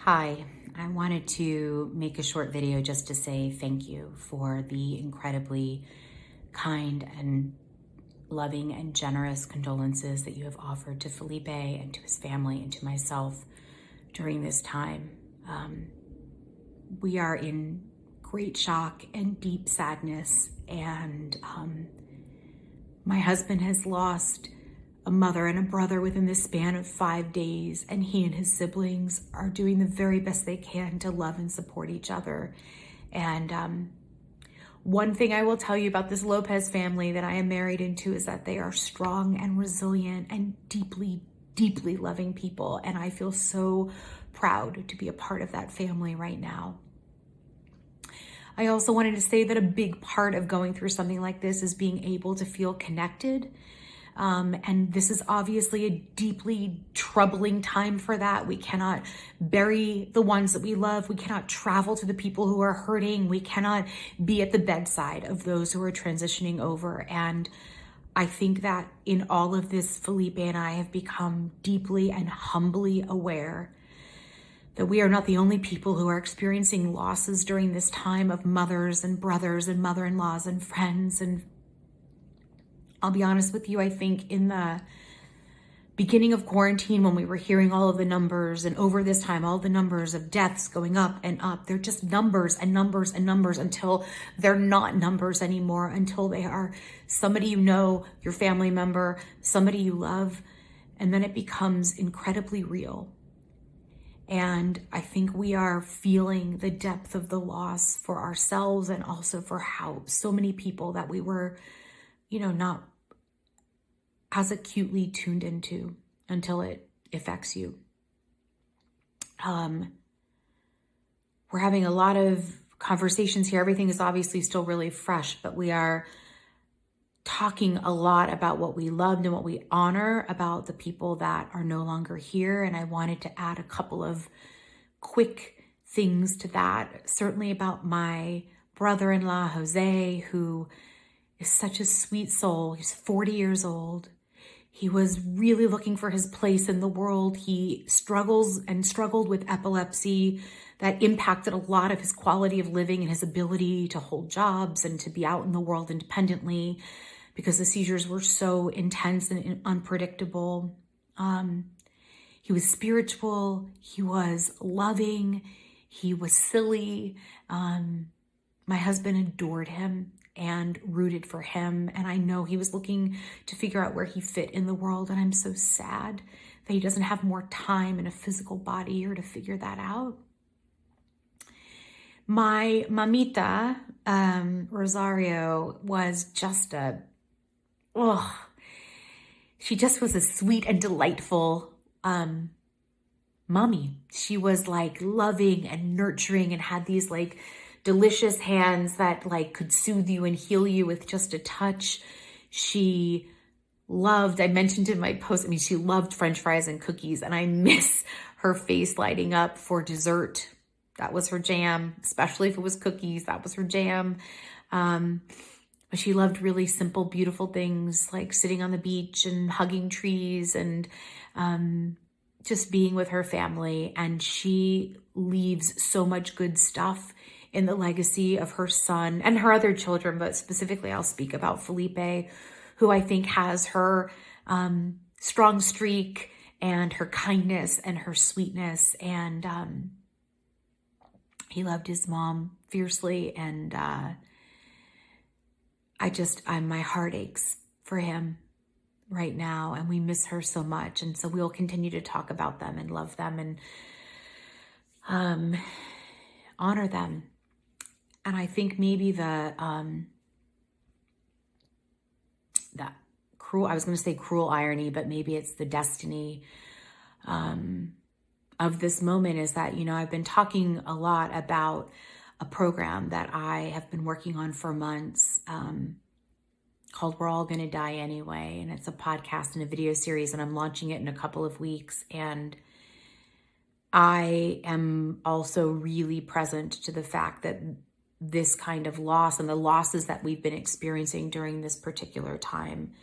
Hi, I wanted to make a short video just to say thank you for the incredibly kind and loving and generous condolences that you have offered to Felipe and to his family and to myself during this time. We are in great shock and deep sadness, and my husband has lost a mother and a brother within the span of 5 days, and he and his siblings are doing the very best they can to love and support each other. And one thing I will tell you about this Lopez family that I am married into is that they are strong and resilient and deeply, deeply loving people. And I feel so proud to be a part of that family right now. I also wanted to say that a big part of going through something like this is being able to feel connected. And this is obviously a deeply troubling time for that. We cannot bury the ones that we love. We cannot travel to the people who are hurting. We cannot be at the bedside of those who are transitioning over. And I think that in all of this, Felipe and I have become deeply and humbly aware that we are not the only people who are experiencing losses during this time of mothers and brothers and mother-in-laws and friends. And I'll be honest with you, I think in the beginning of quarantine, when we were hearing all of the numbers, and over this time, all the numbers of deaths going up and up, they're just numbers and numbers and numbers until they're not numbers anymore, until they are somebody you know, your family member, somebody you love, and then it becomes incredibly real. And I think we are feeling the depth of the loss for ourselves, and also for how so many people that we were, not as acutely tuned into until it affects you. We're having a lot of conversations here. Everything is obviously still really fresh, but we are talking a lot about what we loved and what we honor about the people that are no longer here. And I wanted to add a couple of quick things to that. Certainly about my brother-in-law, Jose, who is such a sweet soul. He's 40 years old. He was really looking for his place in the world. He struggled with epilepsy that impacted a lot of his quality of living and his ability to hold jobs and to be out in the world independently, because the seizures were so intense and unpredictable. He was spiritual. He was loving. He was silly. My husband adored him and rooted for him. And I know he was looking to figure out where he fit in the world. And I'm so sad that he doesn't have more time and a physical body here to figure that out. My mamita, Rosario, was just she just was a sweet and delightful mommy. She was like loving and nurturing and had these like delicious hands that like could soothe you and heal you with just a touch. She loved, I mentioned in my post, she loved French fries and cookies, and I miss her face lighting up for dessert. That was her jam, especially if it was cookies. That was her jam. But she loved really simple, beautiful things like sitting on the beach and hugging trees and just being with her family. And she leaves so much good stuff in the legacy of her son and her other children, but specifically I'll speak about Felipe, who I think has her strong streak and her kindness and her sweetness. And he loved his mom fiercely, and my heart aches for him right now, and we miss her so much. And so we'll continue to talk about them and love them and honor them. And I think maybe that cruel, I was going to say cruel irony, but maybe it's the destiny of this moment is that, I've been talking a lot about a program that I have been working on for months called We're All Gonna Die Anyway. And it's a podcast and a video series, and I'm launching it in a couple of weeks. And I am also really present to the fact that this kind of loss and the losses that we've been experiencing during this particular time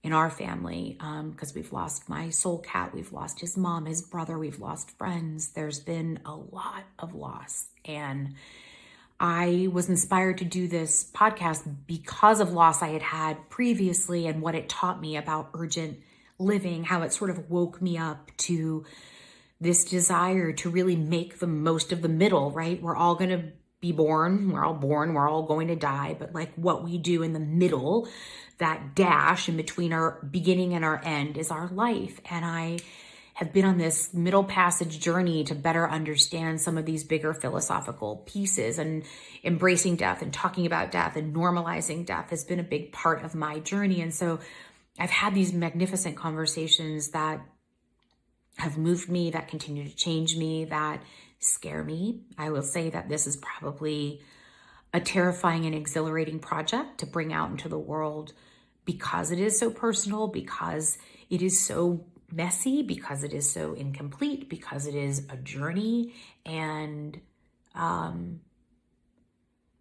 in our family, because we've lost my soul cat, we've lost his mom, his brother, we've lost friends. There's been a lot of loss. And I was inspired to do this podcast because of loss I had had previously and what it taught me about urgent living, how it sort of woke me up to this desire to really make the most of the middle, right? We're all going to be born. We're all born. We're all going to die. But like what we do in the middle, that dash in between our beginning and our end, is our life. And I have been on this middle passage journey to better understand some of these bigger philosophical pieces, and embracing death and talking about death and normalizing death has been a big part of my journey. And so I've had these magnificent conversations that have moved me, that continue to change me, that scare me. I will say that this is probably a terrifying and exhilarating project to bring out into the world, because it is so personal, because it is so messy, because it is so incomplete, because it is a journey. And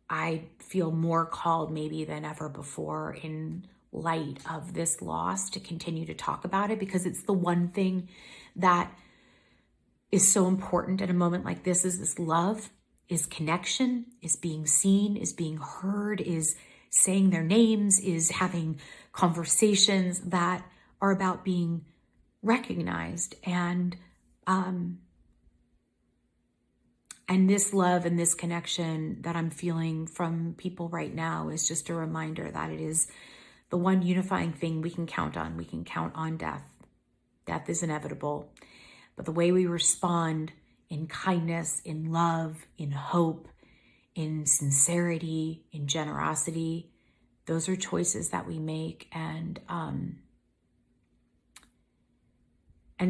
I feel more called maybe than ever before, in light of this loss, to continue to talk about it, because it's the one thing that is so important at a moment like this, is this love, is connection, is being seen, is being heard, is saying their names, is having conversations that are about being recognized. And this love and this connection that I'm feeling from people right now is just a reminder that it is the one unifying thing we can count on. We can count on death. Death is inevitable. But the way we respond in kindness, in love, in hope, in sincerity, in generosity, those are choices that we make. And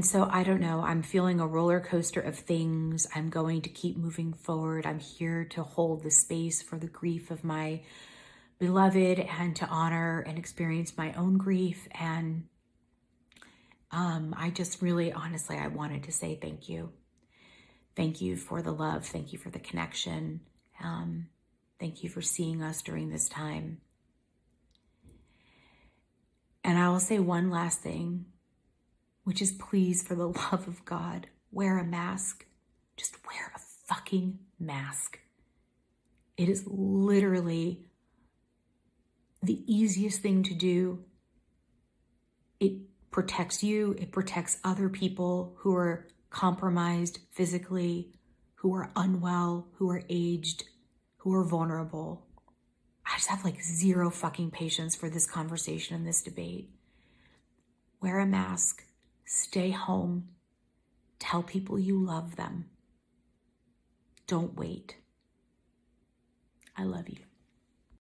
so I don't know, I'm feeling a roller coaster of things. I'm going to keep moving forward. I'm here to hold the space for the grief of my beloved, and to honor and experience my own grief. And I just really, honestly, I wanted to say thank you. Thank you for the love. Thank you for the connection. Thank you for seeing us during this time. And I will say one last thing, which is, please, for the love of God, wear a mask. Just wear a fucking mask. It is literally the easiest thing to do. It protects you. It protects other people who are compromised physically, who are unwell, who are aged, who are vulnerable. I just have like zero fucking patience for this conversation and this debate. Wear a mask. Stay home. Tell people you love them. Don't wait. I love you.